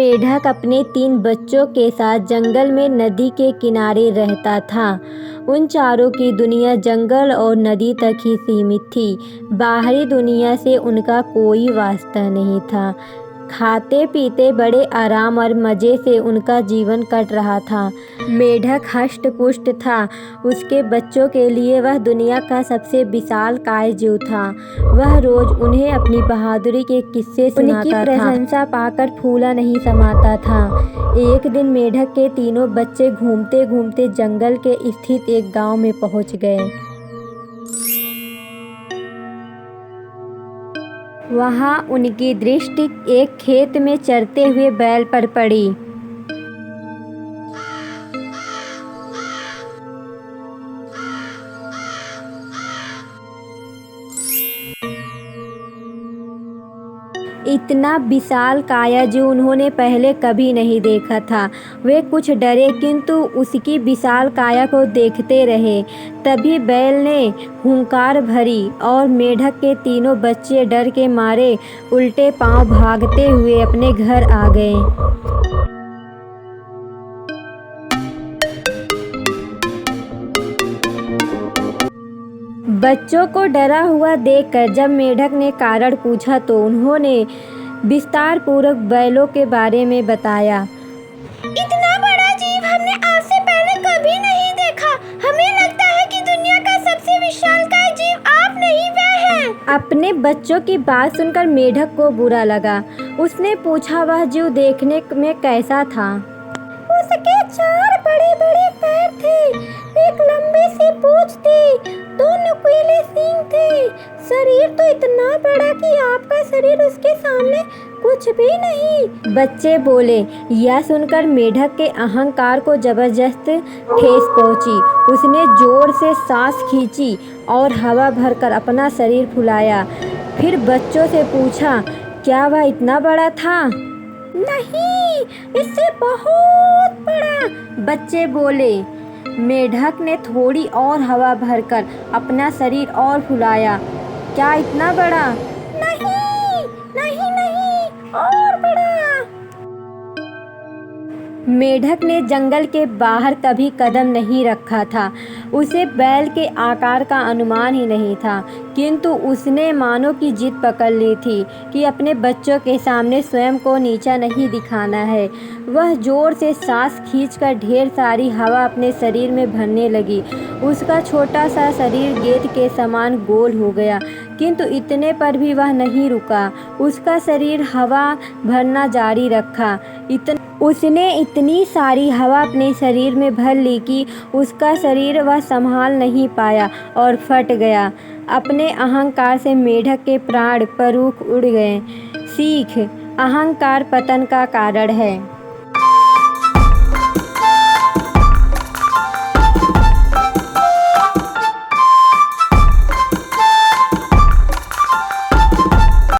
मेढक अपने 3 बच्चों के साथ जंगल में नदी के किनारे रहता था। उन चारों की दुनिया जंगल और नदी तक ही सीमित थी। बाहरी दुनिया से उनका कोई वास्ता नहीं था। खाते पीते बड़े आराम और मज़े से उनका जीवन कट रहा था। मेढक हष्ट-पुष्ट था। उसके बच्चों के लिए वह दुनिया का सबसे विशालकाय जीव था। वह रोज़ उन्हें अपनी बहादुरी के किस्से सुनाता था। उनकी प्रशंसा पाकर फूला नहीं समाता था। एक दिन मेढक के तीनों बच्चे घूमते घूमते जंगल के स्थित एक गांव में पहुंच गए। वहां उनकी दृष्टि एक खेत में चरते हुए बैल पर पड़ी। इतना विशाल काया जो उन्होंने पहले कभी नहीं देखा था। वे कुछ डरे, किंतु उसकी विशाल काया को देखते रहे। तभी बैल ने हुंकार भरी और मेढक के तीनों बच्चे डर के मारे उल्टे पांव भागते हुए अपने घर आ गए। बच्चों को डरा हुआ देखकर जब मेढक ने कारण पूछा तो उन्होंने विस्तार पूर्वक बैलों के बारे में बताया। इतना बड़ा जीव हमने आज से पहले कभी नहीं देखा। हमें लगता है कि दुनिया का सबसे विशालकाय जीव आप नहीं, वह है। अपने बच्चों की बात सुनकर मेढक को बुरा लगा। उसने पूछा, वह जीव देखने में कैसा था? उसके 4 बड़े-बड़े पैर थे, एक लंबी सी पूंछ थी, 2 नुकीले सींग थे। शरीर तो इतना बड़ा कि आपका शरीर उसके सामने कुछ भी नहीं। बच्चे बोले। यह सुनकर मेढक के अहंकार को जबरदस्त ठेस पहुंची। उसने जोर से सांस खींची और हवा भरकर अपना शरीर फुलाया। फिर बच्चों से पूछा, क्या वह इतना बड़ा था? नहीं, इससे बहुत बड़ा। बच्चे बोले। मेढक ने थोड़ी और हवा भरकर अपना शरीर और फुलाया। क्या इतना बड़ा? नहीं, नहीं, नहीं, और बड़ा। मेढक ने जंगल के बाहर कभी कदम नहीं रखा था। उसे बैल के आकार का अनुमान ही नहीं था, किंतु उसने मानो की जिद पकड़ ली थी कि अपने बच्चों के सामने स्वयं को नीचा नहीं दिखाना है। वह जोर से सांस खींचकर ढेर सारी हवा अपने शरीर में भरने लगी। उसका छोटा सा शरीर गेंद के समान गोल हो गया, किंतु इतने पर भी वह नहीं रुका। उसका शरीर हवा भरना जारी रखा। उसने इतनी सारी हवा अपने शरीर में भर ली कि उसका शरीर वह संभाल नहीं पाया और फट गया। अपने अहंकार से मेढक के प्राण परूख उड़ गए। सीख: अहंकार पतन का कारण है।